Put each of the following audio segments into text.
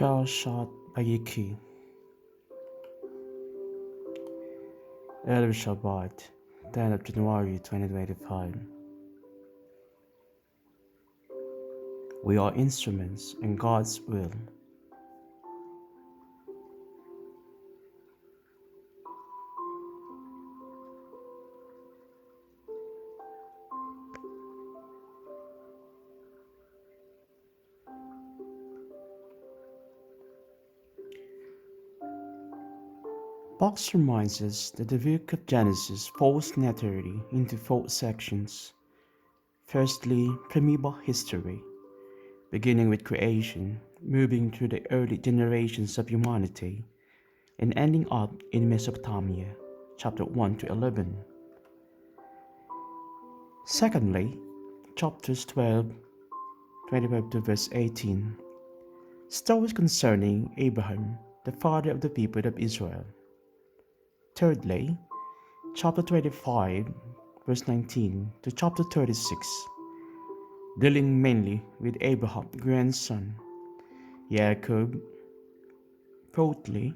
Parashat Vayechi, Erev Shabbat, 10th of January 2025. We are instruments in God's will. Box reminds us that the book of Genesis falls naturally into four sections. Firstly, Primeval History, beginning with creation, moving through the early generations of humanity, and ending up in Mesopotamia, chapter 1 to 11. Secondly, chapters 25 to verse 18, stories concerning Abraham, the father of the people of Israel. Thirdly, chapter 25, verse 19 to chapter 36, dealing mainly with Abraham's grandson, Yaakov. Fourthly,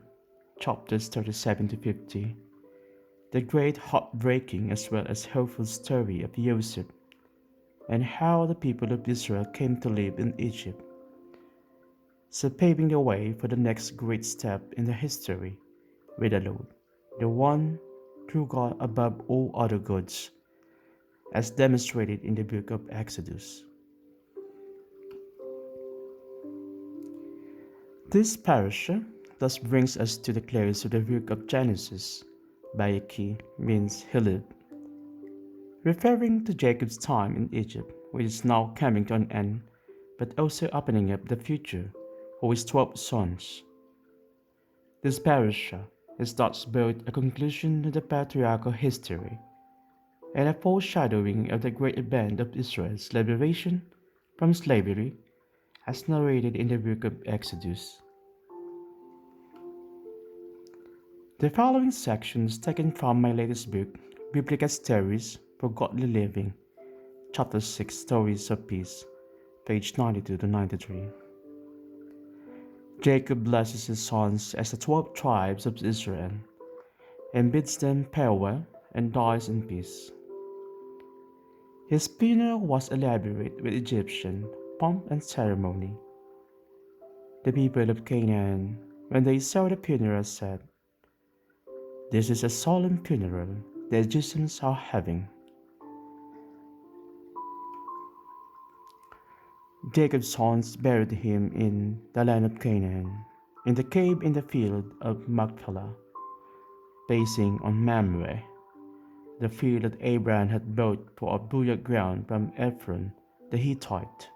chapters 37 to 50, the great heartbreaking as well as hopeful story of Yosef and how the people of Israel came to live in Egypt, so paving the way for the next great step in the history with the Lord, the one true God above all other gods, as demonstrated in the book of Exodus. This parasha thus brings us to the close of the book of Genesis. Vayechi means he lived, referring to Jacob's time in Egypt, which is now coming to an end, but also opening up the future for his 12 sons. This parasha is thus both a conclusion to the patriarchal history and a foreshadowing of the great event of Israel's liberation from slavery as narrated in the book of Exodus. The following section is taken from my latest book, Biblical Stories for Godly Living, Chapter 6, Stories of Peace, page 92 to 93. Jacob blesses his sons as the 12 tribes of Israel and bids them farewell and dies in peace. His funeral was elaborate with Egyptian pomp and ceremony. The people of Canaan, when they saw the funeral, said, "This is a solemn funeral the Egyptians are having." Jacob's sons buried him in the land of Canaan, in the cave in the field of Machpelah, facing on Mamre, the field that Abraham had bought for a burial ground from Ephron the Hittite.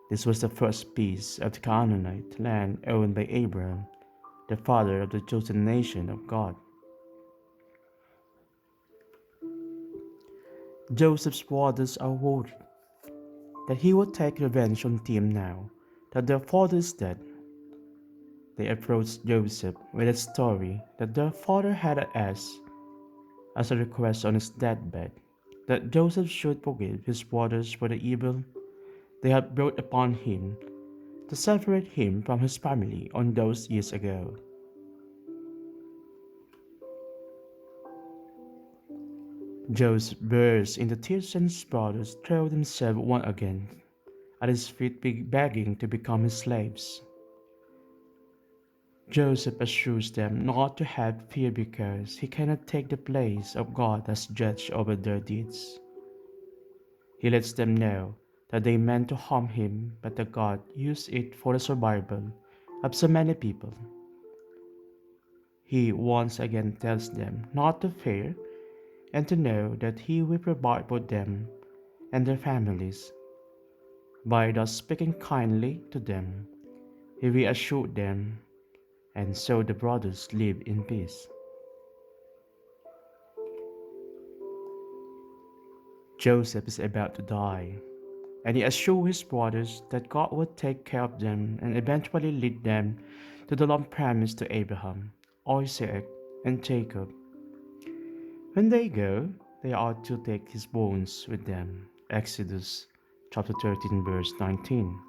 This was the first piece of the Canaanite land owned by Abraham, the father of the chosen nation of God. Joseph's brothers are worried that he will take revenge on them now that their father is dead. They approached Joseph with a story that their father had asked as a request on his deathbed, that Joseph should forgive his brothers for the evil they had brought upon him to separate him from his family on those years ago. Joseph burst into tears and his brothers threw themselves one again at his feet, begging to become his slaves. Joseph assures them not to have fear because he cannot take the place of God as judge over their deeds. He lets them know that they meant to harm him, but that God used it for the survival of so many people. He once again tells them not to fear and to know that he will provide for them and their families. By thus speaking kindly to them, he reassured them, and so the brothers lived in peace. Joseph is about to die, and he assures his brothers that God would take care of them and eventually lead them to the land promised to Abraham, Isaac, and Jacob. When they go, they are to take his bones with them. Exodus chapter 13, verse 19.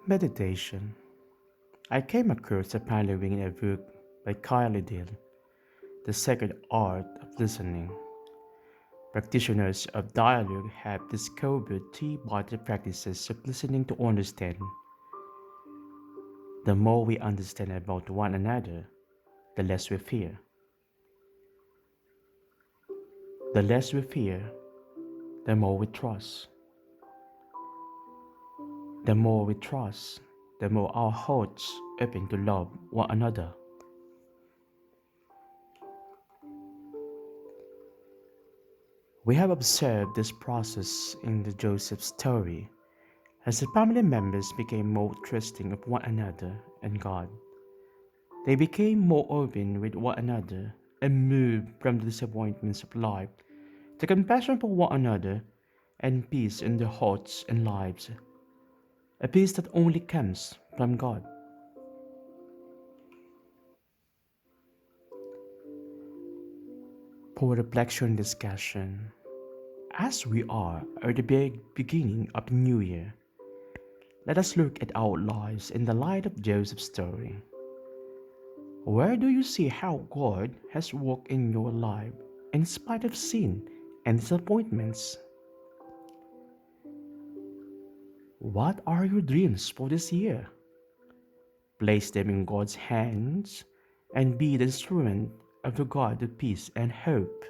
Meditation. I came across a pioneering in a book by Kylie Dale, The Sacred Art of Listening. Practitioners of dialogue have discovered three vital practices of listening to understand. The more we understand about one another, the less we fear. The less we fear, the more we trust. The more we trust, the more our hearts open to love one another. We have observed this process in the Joseph story as the family members became more trusting of one another and God. They became more open with one another and moved from the disappointments of life to compassion for one another and peace in their hearts and lives, a peace that only comes from God. For reflection and discussion, as we are at the beginning of the new year, let us look at our lives in the light of Joseph's story. Where do you see how God has worked in your life in spite of sin and disappointments? What are your dreams for this year? Place them in God's hands and be the instrument of the God of peace and hope.